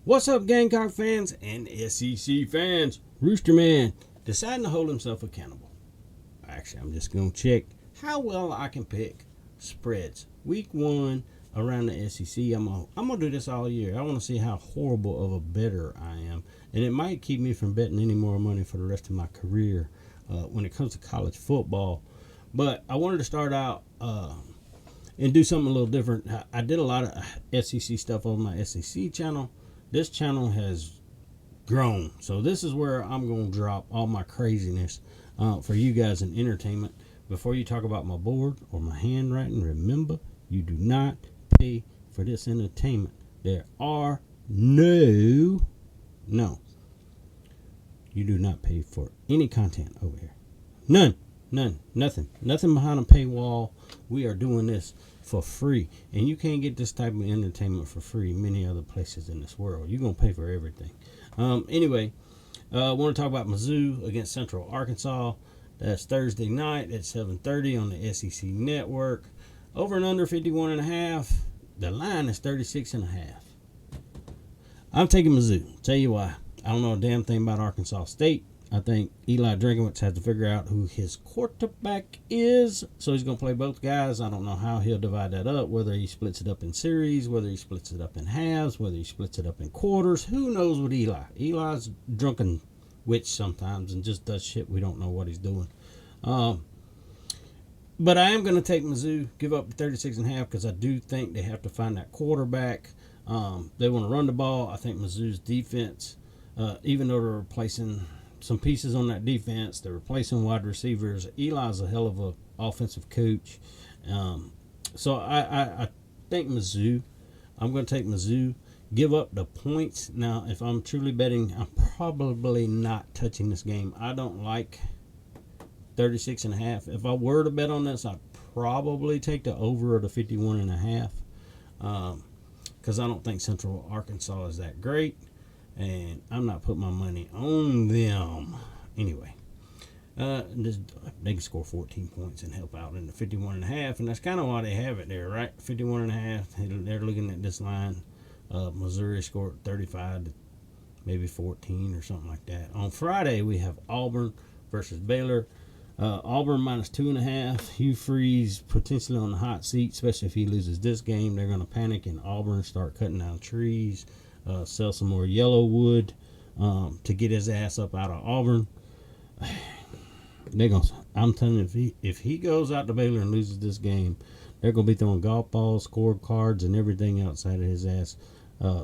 What's up, Gamecock fans and SEC fans? Rooster Man deciding to hold himself accountable. Actually, I'm just going to check how well I can pick spreads. Week 1 around the SEC. I'm gonna do this all year. I want to see how horrible of a bettor I am. And it might keep me from betting any more money for the rest of my career when it comes to college football. But I wanted to start out and do something a little different. I did a lot of SEC stuff on my SEC channel. This channel has grown, so this is where I'm going to drop all my craziness for you guys in entertainment. Before you talk about my board or my handwriting, remember, you do not pay for this entertainment. There are no, you do not pay for any content over here. None, nothing behind a paywall. We are doing this for free, and you can't get this type of entertainment for free many other places in this world. You're gonna pay for everything. Anyway, I want to talk about Mizzou against Central Arkansas. That's Thursday night at 7:30 on the SEC Network. Over and under 51.5. The line is 36.5. I'm taking Mizzou. Tell you why. I don't know a damn thing about Arkansas State. I think Eli Drinkwitz has to figure out who his quarterback is. So he's going to play both guys. I don't know how he'll divide that up, whether he splits it up in series, whether he splits it up in halves, whether he splits it up in quarters. Who knows with Eli? Eli's drunken witch sometimes and just does shit we don't know what he's doing. But I am going to take Mizzou, give up 36.5 because I do think they have to find that quarterback. They want to run the ball. I think Mizzou's defense, even though they're replacing some pieces on that defense, they're replacing wide receivers. Eli's a hell of a offensive coach. So I think Mizzou. I'm going to take Mizzou, give up the points. Now, if I'm truly betting, I'm probably not touching this game. I don't like 36.5. If I were to bet on this, I'd probably take the over of the 51.5. Because I don't think Central Arkansas is that great. And I'm not putting my money on them. Anyway, they can score 14 points and help out in the 51.5, and that's kind of why they have it there, right? 51.5. They're looking at this line. Missouri scored 35 to maybe 14 or something like that. On Friday, we have Auburn versus Baylor. Auburn minus 2.5. Hugh Freeze potentially on the hot seat, especially if he loses this game. They're going to panic in Auburn, start cutting down trees. Sell some more yellow wood to get his ass up out of Auburn. I'm telling you, if he goes out to Baylor and loses this game, they're gonna be throwing golf balls, score cards, and everything outside of his ass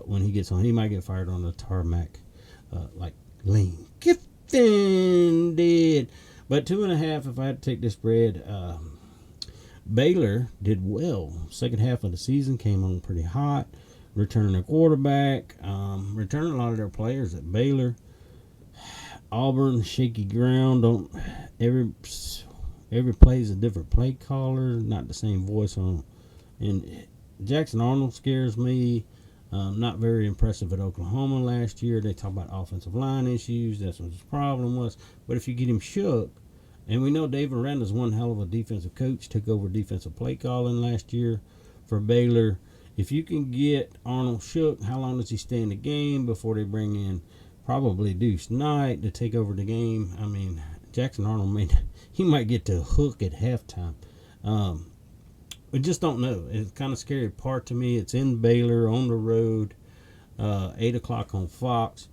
when he gets home. He might get fired on the tarmac, like Lane Kiffin did. But 2.5, if I had to take this spread, Baylor did well. Second half of the season came on pretty hot. Returning a quarterback, returning a lot of their players at Baylor. Auburn, shaky ground. Every play is a different play caller, not the same voice on. And Jackson Arnold scares me. Not very impressive at Oklahoma last year. They talk about offensive line issues. That's what his problem was. But if you get him shook, and we know Dave Aranda's one hell of a defensive coach, took over defensive play calling last year for Baylor. If you can get Arnold shook, how long does he stay in the game before they bring in probably Deuce Knight to take over the game? I mean, Jackson Arnold might get to hook at halftime. We just don't know. It's kind of scary part to me. It's in Baylor on the road, 8 o'clock on Fox.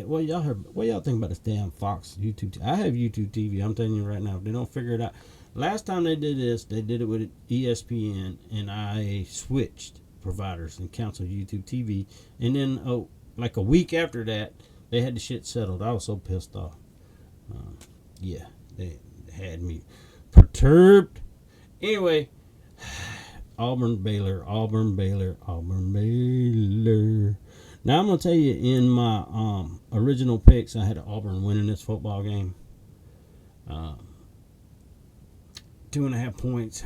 What y'all think about this damn Fox YouTube? I have YouTube TV. I'm telling you right now, if they don't figure it out. Last time they did this, they did it with ESPN, and I switched providers and canceled YouTube TV. And then, like a week after that, they had the shit settled. I was so pissed off. Yeah, they had me perturbed. Anyway, Auburn, Baylor. Now, I'm going to tell you, in my original picks, I had Auburn winning this football game. 2.5 points.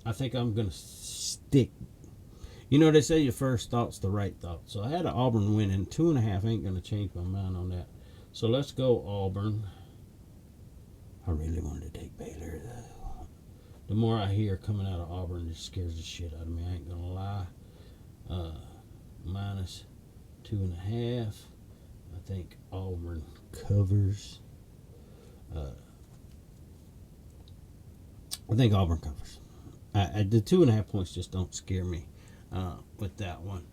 I think I'm going to stick. You know, they say your first thought's the right thought. So I had Auburn winning. 2.5 ain't going to change my mind on that. So let's go Auburn. I really wanted to take Baylor, though. The more I hear coming out of Auburn, it scares the shit out of me. I ain't going to lie. Minus 2.5. I think Auburn covers. I think Auburn covers. The 2.5 points just don't scare me with that one.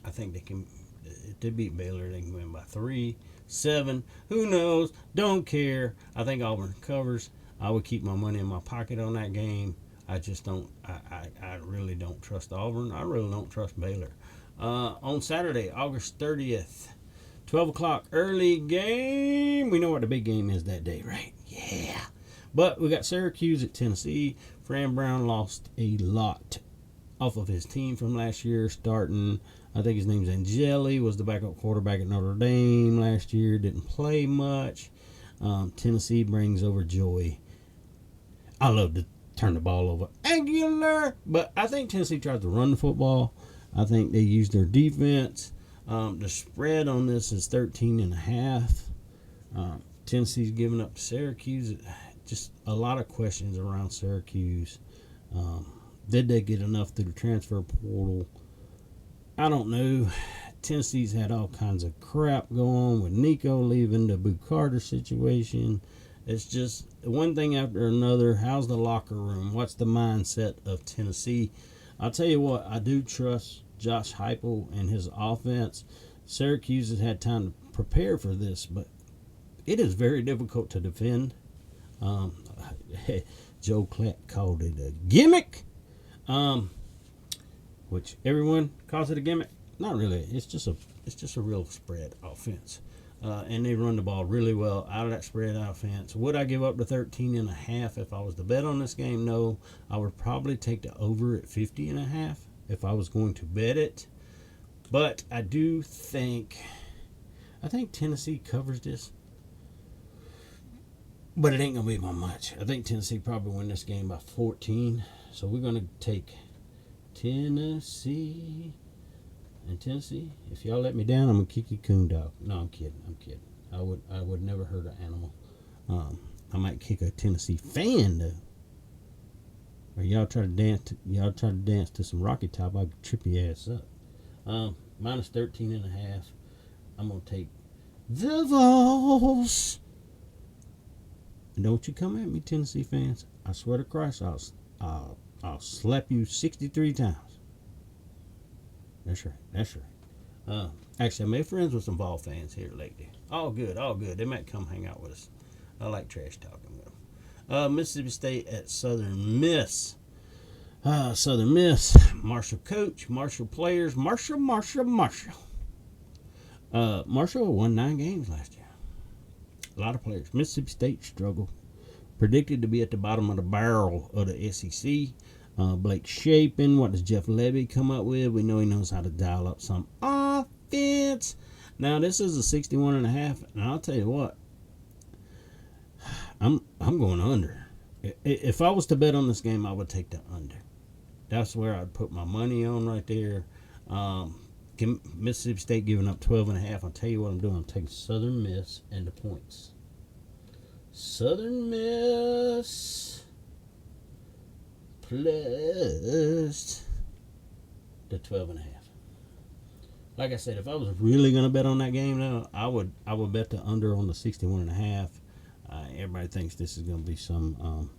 I think they can. If they beat Baylor, they can win by 3, 7. Who knows? Don't care. I think Auburn covers. I would keep my money in my pocket on that game. I just don't. I really don't trust Auburn. I really don't trust Baylor. On Saturday, August 30th, 12 o'clock, early game. We know what the big game is that day, right? Yeah. But we got Syracuse at Tennessee. Fran Brown lost a lot off of his team from last year, starting, I think his name's Angeli, was the backup quarterback at Notre Dame last year, didn't play much. Tennessee brings over Joey. I love to turn the ball over. Aguilar! But I think Tennessee tries to run the football. I think they use their defense. The spread on this is 13.5. Tennessee's giving up to Syracuse. Just a lot of questions around Syracuse. Did they get enough through the transfer portal? I don't know. Tennessee's had all kinds of crap go on with Nico leaving, the Boo Carter situation. It's just one thing after another. How's the locker room? What's the mindset of Tennessee? I'll tell you what, I do trust Josh Heupel and his offense. Syracuse has had time to prepare for this, but it is very difficult to defend. Joe Klatt called it a gimmick, which everyone calls it a gimmick. Not really. It's just a real spread offense, and they run the ball really well out of that spread offense. Would I give up the 13.5 if I was to bet on this game? No. I would probably take the over at 50.5 if I was going to bet it. But I think Tennessee covers this. But it ain't going to be by much. I think Tennessee probably win this game by 14. So we're going to take Tennessee. And Tennessee, if y'all let me down, I'm going to kick you coon dog. No, I'm kidding. I would never hurt an animal. I might kick a Tennessee fan, though. Or y'all try to dance to some Rocky Top, I'll trip your ass up. Minus 13.5. I'm going to take the Vols. And don't you come at me, Tennessee fans. I swear to Christ, I'll slap you 63 times. That's right. Actually, I made friends with some Vol fans here lately. All good. They might come hang out with us. I like trash talking with them. Mississippi State at Southern Miss. Southern Miss. Marshall coach. Marshall players. Marshall. Marshall won 9 games last year. A lot of players. Mississippi State struggled. Predicted to be at the bottom of the barrel of the SEC. Blake Shapen. What does Jeff Levy come up with? We know he knows how to dial up some offense. Now, this is a 61.5. And I'll tell you what. I'm going under. If I was to bet on this game, I would take the under. That's where I'd put my money on right there. Mississippi State giving up 12.5. I'll tell you what I'm doing. I'm taking Southern Miss and the points. Southern Miss plus the 12.5. Like I said, if I was really gonna bet on that game now, I would bet the under on the 61.5. Everybody thinks this is gonna be some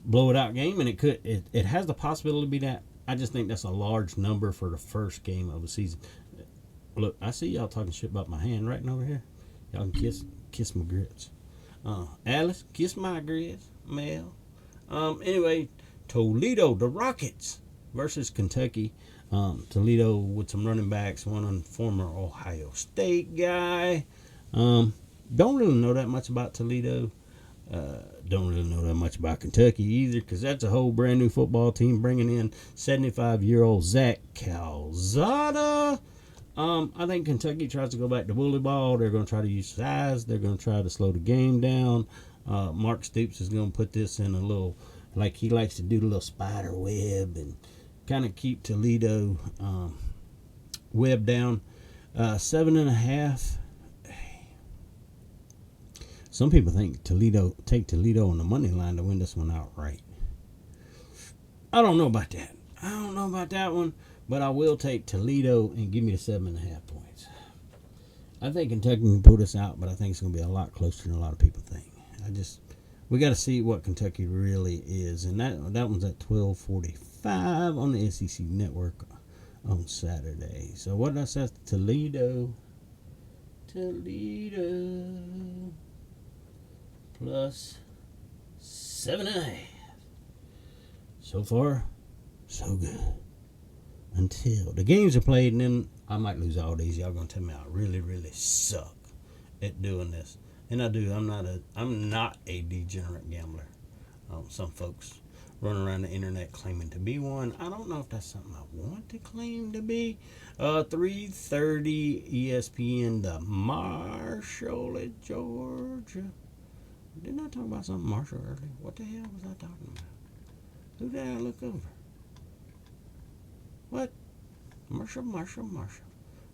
blow it out game, and it has the possibility to be that. I just think that's a large number for the first game of the season. Look, I see y'all talking shit about my handwriting over here. Y'all can kiss my grits. Alice, kiss my grits. Mel. Anyway, Toledo, the Rockets versus Kentucky. Toledo with some running backs, one on former Ohio State guy. Don't really know that much about Toledo. Don't really know that much about Kentucky either, because that's a whole brand new football team bringing in 75-year-old Zach Calzada. I think Kentucky tries to go back to bully ball. They're going to try to use size. They're going to try to slow the game down. Mark Stoops is going to put this in a little, like he likes to do, the little spider web and kind of keep Toledo web down. 7.5. Some people think take Toledo on the money line to win this one outright. I don't know about that. I don't know about that one. but I will take Toledo and give me the 7.5 points. I think Kentucky can pull this out, but I think it's going to be a lot closer than a lot of people think. We got to see what Kentucky really is, and that one's at 12:45 on the SEC Network on Saturday. So what did I say? Toledo plus 7.5. So far, so good. Until the games are played, and then I might lose all these. Y'all gonna tell me I really, really suck at doing this, and I do. I'm not a degenerate gambler. Some folks run around the internet claiming to be one. I don't know if that's something I want to claim to be. 3:30 ESPN, the Marshall at Georgia. Didn't I talk about something Marshall earlier? What the hell was I talking about? Who did I look over? What? Marshall.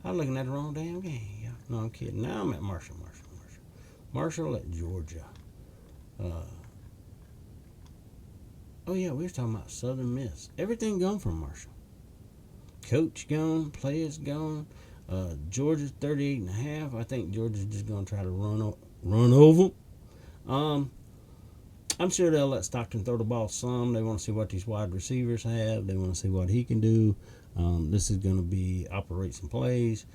I was looking at the wrong damn game. Yeah. No, I'm kidding. Now I'm at Marshall. Marshall at Georgia. Oh, yeah, we were talking about Southern Miss. Everything gone from Marshall. Coach gone. Players gone. Georgia's 38.5. I think Georgia's just going to try to run over them. I'm sure they'll let Stockton throw the ball some. They want to see what these wide receivers have. They want to see what he can do. This is going to be operate some plays.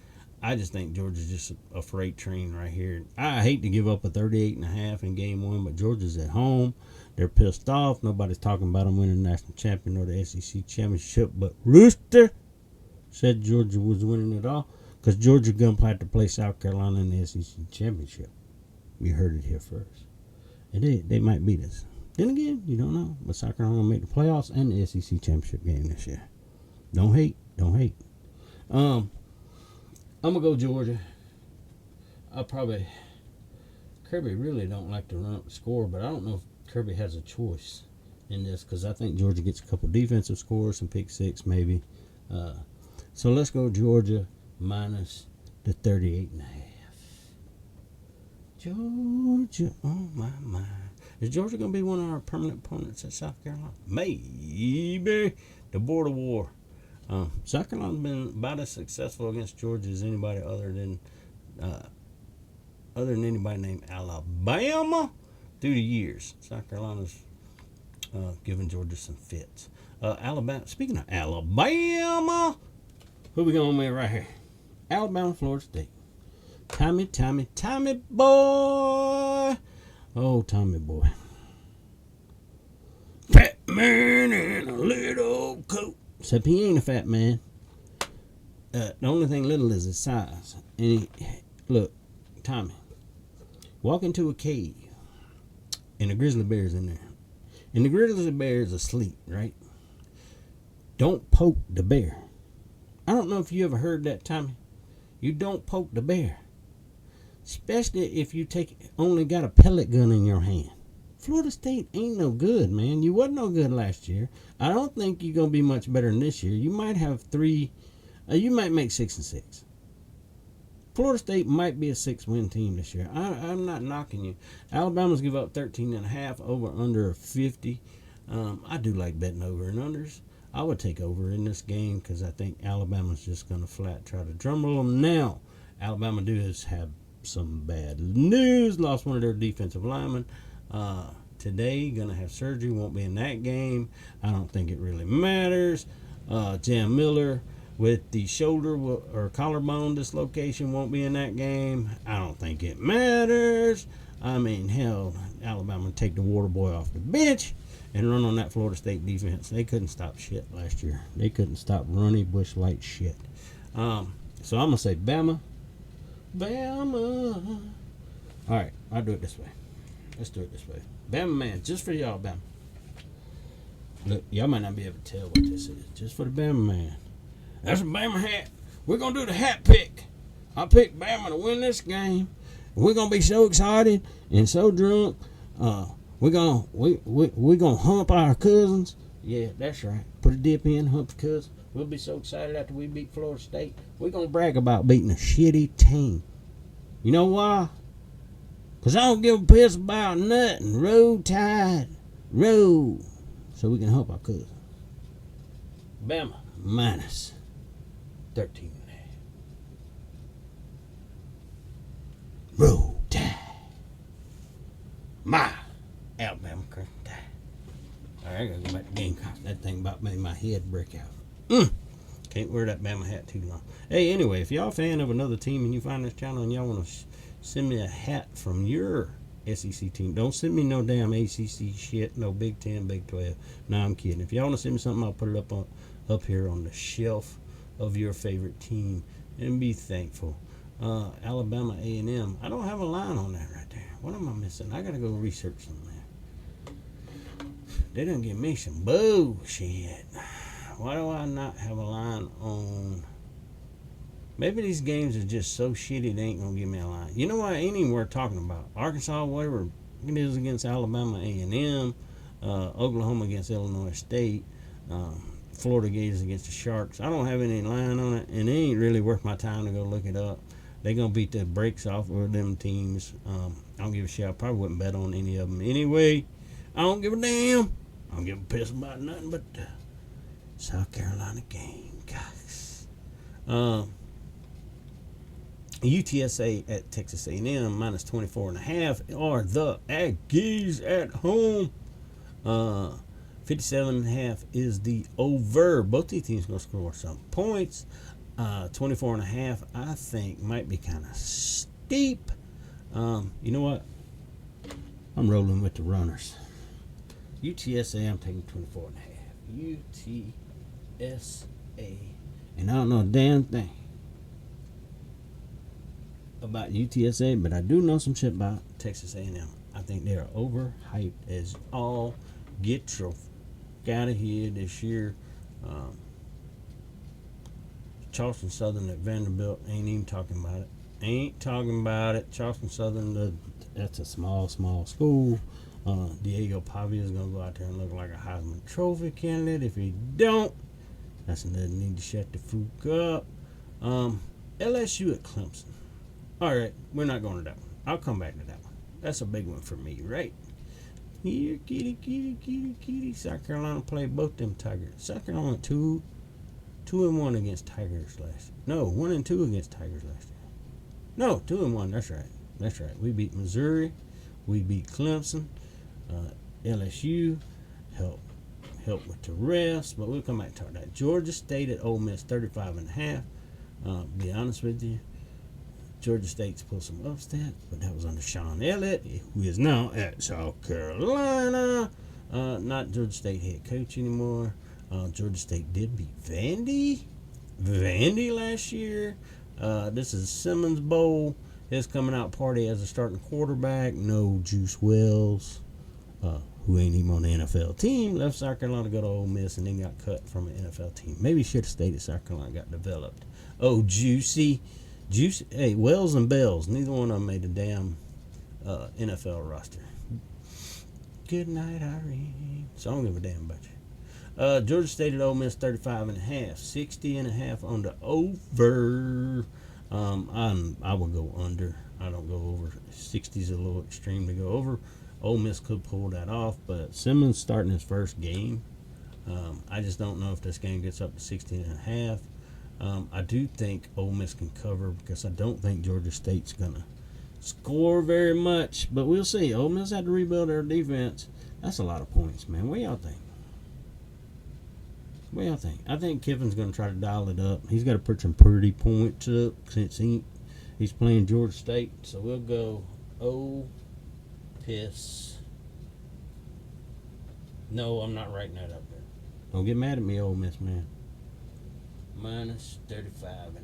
I just think Georgia's just a freight train right here. I hate to give up a 38.5 in game one, but Georgia's at home. They're pissed off. Nobody's talking about them winning the national champion or the SEC championship, but Rooster said Georgia was winning it all because Georgia going to have to play South Carolina in the SEC championship. We heard it here first. And they might beat us. Then again, you don't know. But South Carolina will make the playoffs and the SEC championship game this year. Don't hate. I'm going to go Georgia. Kirby really don't like to run up the score, but I don't know if Kirby has a choice in this because I think Georgia gets a couple defensive scores, some pick six maybe. So let's go Georgia minus the 38.5. Georgia, oh my. Is Georgia going to be one of our permanent opponents at South Carolina? Maybe. The border war. South Carolina's been about as successful against Georgia as anybody other than anybody named Alabama through the years. South Carolina's giving Georgia some fits. Alabama. Speaking of Alabama, who we going with right here? Alabama, Florida State. Tommy boy. Oh, Tommy boy. Fat man in a little coat. Except he ain't a fat man. The only thing little is his size. And look, Tommy, walk into a cave and a grizzly bear's in there. And the grizzly bear is asleep, right? Don't poke the bear. I don't know if you ever heard that, Tommy. You don't poke the bear. Especially if you only got a pellet gun in your hand. Florida State ain't no good, man. You wasn't no good last year. I don't think you're going to be much better than this year. You might have you might make 6-6. Florida State might be a 6-win team this year. I'm not knocking you. Alabama's give up 13.5 over under 50. I do like betting over and unders. I would take over in this game because I think Alabama's just going to flat try to drumble them. Now, Alabama does have some bad news. Lost one of their defensive linemen today. Gonna have surgery. Won't be in that game. I don't think it really matters. Jam Miller with the shoulder or collarbone dislocation won't be in that game. I don't think it matters. I mean, hell, Alabama take the water boy off the bench and run on that Florida State defense. They couldn't stop shit last year. They couldn't stop Ronnie Bush Light shit. So I'm gonna say Bama. Bama. All right, I'll do it this way. Let's do it this way. Bama man, just for y'all, Bama. Look, y'all might not be able to tell what this is. Just for the Bama man. That's a Bama hat. We're going to do the hat pick. I picked Bama to win this game. We're going to be so excited and so drunk. We're gonna hump our cousins. Yeah, that's right. Put a dip in, hump the cousins. We'll be so excited after we beat Florida State. We're going to brag about beating a shitty team. You know why? Because I don't give a piss about nothing. Roll Tide. Roll. So we can help our cousins. Bama minus 13 and a half. Roll Tide. My Alabama Crimson Tide. All right, I gotta go back to Gamecocks. That thing about made my head break out. Can't wear that Bama hat too long. Hey, anyway, if y'all a fan of another team and you find this channel and y'all want to send me a hat from your SEC team, don't send me no damn ACC shit, no Big 10, Big 12. No, I'm kidding. If y'all want to send me something, I'll put it up here on the shelf of your favorite team and be thankful. Alabama A&M. I don't have a line on that right there. What am I missing? I gotta go research something there. They done give me some bullshit. Why do I not have a line on? Maybe these games are just so shitty they ain't gonna give me a line. You know what? Ain't even worth talking about. Arkansas, whatever it is against Alabama A&M, Oklahoma against Illinois State, Florida Gators against the Sharks. I don't have any line on it, and it ain't really worth my time to go look it up. They gonna beat the brakes off of them teams. I don't give a shit. I probably wouldn't bet on any of them anyway. I don't give a damn. I don't give a piss about nothing but the South Carolina Gamecocks. UTSA at Texas A&M minus 24.5 are the Aggies at home. 57.5 is the over. Both these teams gonna score some points. 24.5 I think might be kind of steep. You know what? I'm rolling with the runners. UTSA, I'm taking 24.5. UTSA, and I don't know a damn thing about UTSA, but I do know some shit about Texas A&M. I think they are overhyped as all get your out of here this year. Charleston Southern at Vanderbilt, ain't even talking about it. Charleston Southern, that's a small school. Diego Pavia is going to go out there and look like a Heisman Trophy candidate. If he don't, that's another need to shut the fuck up. LSU at Clemson. All right, we're not going to that one. I'll come back to that one. That's a big one for me, right? Here, kitty. South Carolina played both them Tigers. South Carolina went 2-1 against Tigers last year. No, 1-2 against Tigers last year. No, 2-1. That's right. We beat Missouri. We beat Clemson. LSU helped with the refs, but we'll come back to that. Georgia State at Ole Miss, 35.5. Be honest with you, Georgia State's pulled some upset, but that was under Sean Elliott, who is now at South Carolina. Not Georgia State head coach anymore. Georgia State did beat Vandy last year. This is Simmons Bowl. His coming out party as a starting quarterback. No Juice Wells, who ain't even on the NFL team, left South Carolina to go to Ole Miss and then got cut from an NFL team. Maybe should have stayed at South Carolina, got developed. Oh, Juicy. Hey, Wells and Bells, neither one of them made the damn NFL roster. Good night, Irene. So I don't give a damn about you. Georgia State at Ole Miss, 35.5. 60.5 on the over. I will go under. I don't go over. 60 is a little extreme to go over. Ole Miss could pull that off, but Simmons starting his first game. I just don't know if this game gets up to 16.5. I do think Ole Miss can cover because I don't think Georgia State's going to score very much. But we'll see. Ole Miss had to rebuild their defense. That's a lot of points, man. What y'all think? I think Kiffin's going to try to dial it up. He's got to put some pretty points up since he's playing Georgia State. So we'll go Piss. No, I'm not writing that up there. Don't get mad at me, Ole Miss, man. Minus 35.5.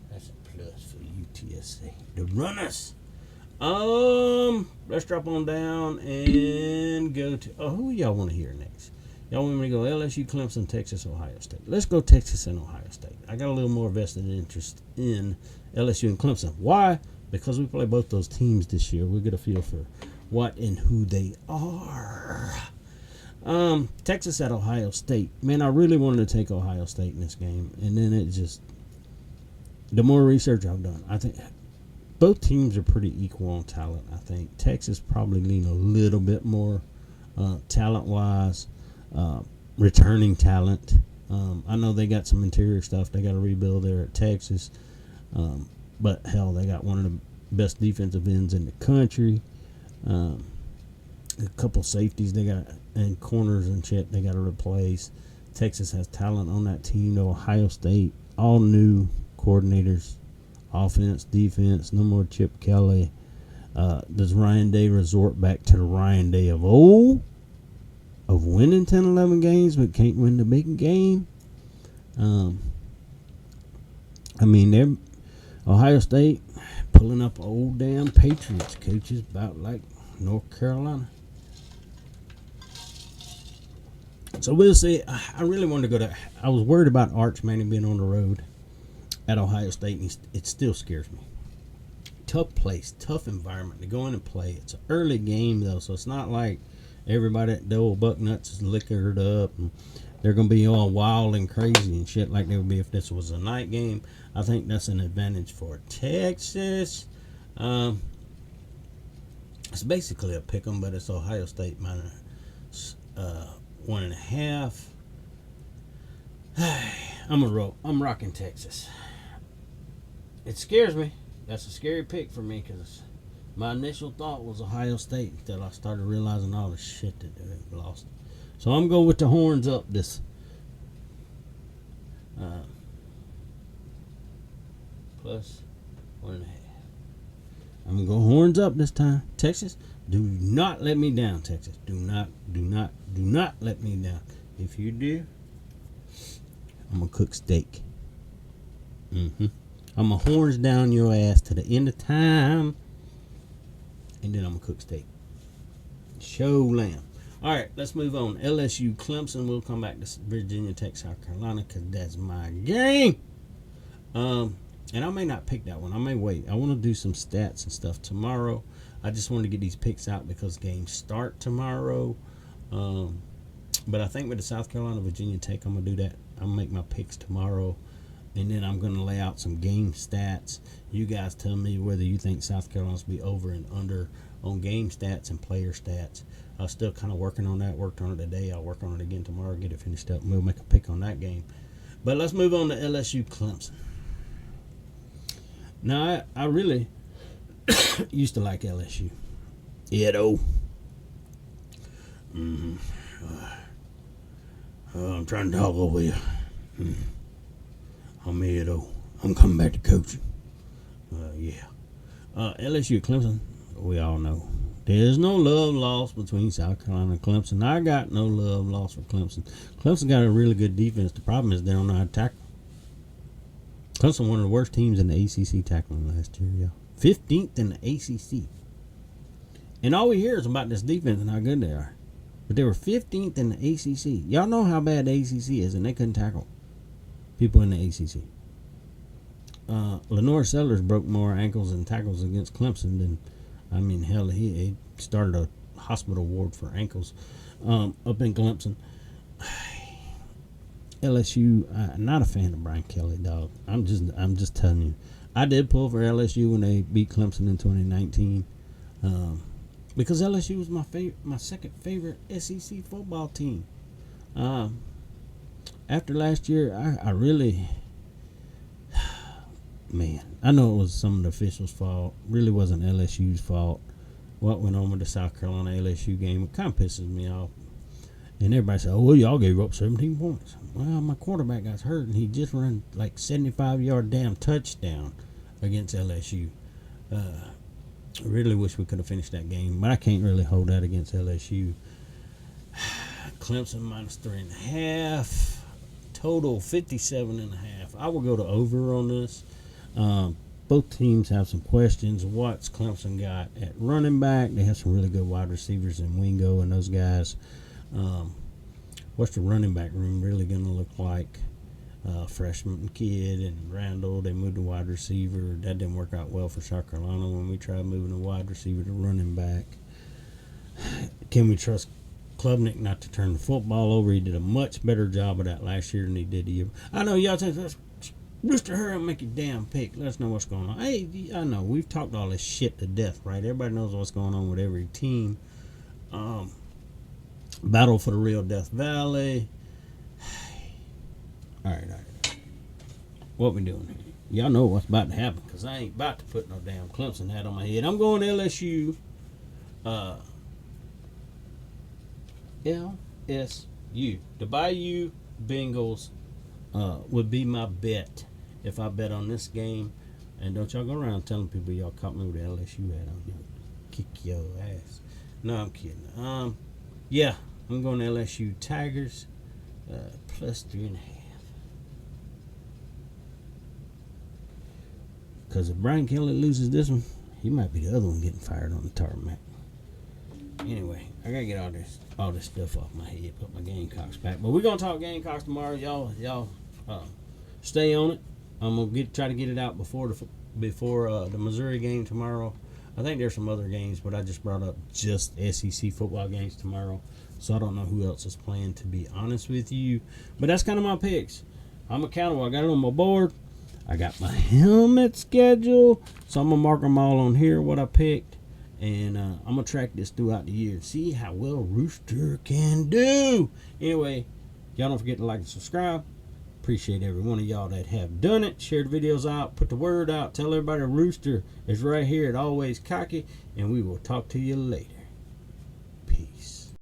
That's a plus for UTSA. The runners. Let's drop on down and go to. Who y'all want to hear next? Y'all want me to go LSU, Clemson, Texas, Ohio State? Let's go Texas and Ohio State. I got a little more vested interest in LSU and Clemson. Why? Because we play both those teams this year. We'll get a feel for what and who they are. Texas at Ohio State. Man, I really wanted to take Ohio State in this game. And then it just, the more research I've done, I think both teams are pretty equal on talent. I think Texas probably lean a little bit more talent-wise, returning talent. I know they got some interior stuff they got to rebuild there at Texas. But hell, they got one of the best defensive ends in the country. A couple safeties they got, and corners and shit they got to replace. Texas has talent on that team. Though Ohio State, all new coordinators, offense, defense, no more Chip Kelly. Does Ryan Day resort back to the Ryan Day of old, of winning 10, 11 games but can't win the big game? I mean, they're Ohio State pulling up old damn Patriots coaches about like North Carolina. So we'll see. I really wanted to go to. I was worried about Arch Manning being on the road at Ohio State, and it still scares me. Tough place, tough environment to go in and play. It's an early game though, so it's not like everybody at the old Bucknuts is liquored up and they're gonna be all wild and crazy and shit like they would be if this was a night game. I think that's an advantage for Texas. It's basically a pick 'em, but it's Ohio State minus 1.5. I'm rocking Texas. It scares me. That's a scary pick for me because my initial thought was Ohio State until I started realizing all the shit that they lost. So I'm going with the horns up this. Plus 1.5. I'm going to go horns up this time. Texas, do not let me down, Texas. Do not let me down. If you do, I'm going to cook steak. I'm going to horns down your ass to the end of time. And then I'm going to cook steak. Show lamb. All right, let's move on. LSU, Clemson. We'll come back to Virginia Tech, South Carolina, because that's my game. And I may not pick that one. I may wait. I want to do some stats and stuff tomorrow. I just want to get these picks out because games start tomorrow. But I think with the South Carolina, Virginia Tech, I'm going to do that. I'm going to make my picks tomorrow. And then I'm going to lay out some game stats. You guys tell me whether you think South Carolina's will be over and under on game stats and player stats. I'm still kind of working on that. Worked on it today. I'll work on it again tomorrow. Get it finished up. And we'll make a pick on that game. But let's move on to LSU Clemson. Now, I really used to like LSU. Yeah, though. I'm trying to talk over you. I'm here, though. I'm coming back to coaching. Yeah. LSU Clemson, we all know. There's no love lost between South Carolina and Clemson. I got no love lost for Clemson. Clemson got a really good defense. The problem is they don't know how to tackle. Clemson, one of the worst teams in the ACC tackling last year, yeah. 15th in the ACC. And all we hear is about this defense and how good they are. But they were 15th in the ACC. Y'all know how bad the ACC is, and they couldn't tackle people in the ACC. Lenore Sellers broke more ankles and tackles against Clemson than, I mean, hell, he started a hospital ward for ankles up in Clemson. LSU, not a fan of Brian Kelly, dog. I'm just telling you. I did pull for LSU when they beat Clemson in 2019, because LSU was my second favorite SEC football team. After last year, I really, man, I know it was some of the officials' fault. Really wasn't LSU's fault. What went on with the South Carolina LSU game, it kind of pisses me off. And everybody said, oh, well, y'all gave up 17 points. Well, my quarterback got hurt, and he just ran like 75-yard damn touchdown against LSU. I really wish we could have finished that game, but I can't really hold that against LSU. Clemson minus 3.5. Total 57.5. I will go to over on this. Both teams have some questions. What's Clemson got at running back? They have some really good wide receivers in Wingo and those guys. What's the running back room really going to look like? Freshman kid and Randall, they moved to wide receiver. That didn't work out well for South Carolina when we tried moving a wide receiver to running back. Can we trust Klubnik not to turn the football over? He did a much better job of that last year than he did the year. I know y'all think, Rooster, hurry up and make your damn pick. Let us know what's going on. Hey, I know we've talked all this shit to death, right? Everybody knows what's going on with every team. Battle for the real Death Valley. All right. What we doing here? Y'all know what's about to happen because I ain't about to put no damn Clemson hat on my head. I'm going LSU. LSU. The Bayou Bengals would be my bet if I bet on this game. And don't y'all go around telling people y'all caught me with the LSU hat on. You kick your ass. No, I'm kidding. Yeah, I'm going to LSU Tigers plus 3.5. Because if Brian Kelly loses this one, he might be the other one getting fired on the tarmac. Anyway, I gotta get all this stuff off my head, put my Gamecocks back. But we're gonna talk Gamecocks tomorrow. Y'all stay on it. I'm gonna try to get it out before the Missouri game tomorrow. I think there's some other games, but I just brought up just SEC football games tomorrow, so I don't know who else is playing, to be honest with you. But that's kind of my picks. I'm accountable. I got it on my board. I got my helmet schedule, so I'm gonna mark them all on here what I picked, and I'm gonna track this throughout the year and see how well Rooster can do. Anyway, y'all don't forget to like and subscribe. Appreciate every one of y'all that have done it. Share the videos out, put the word out, tell everybody Rooster is right here at Always Cocky, and we will talk to you later.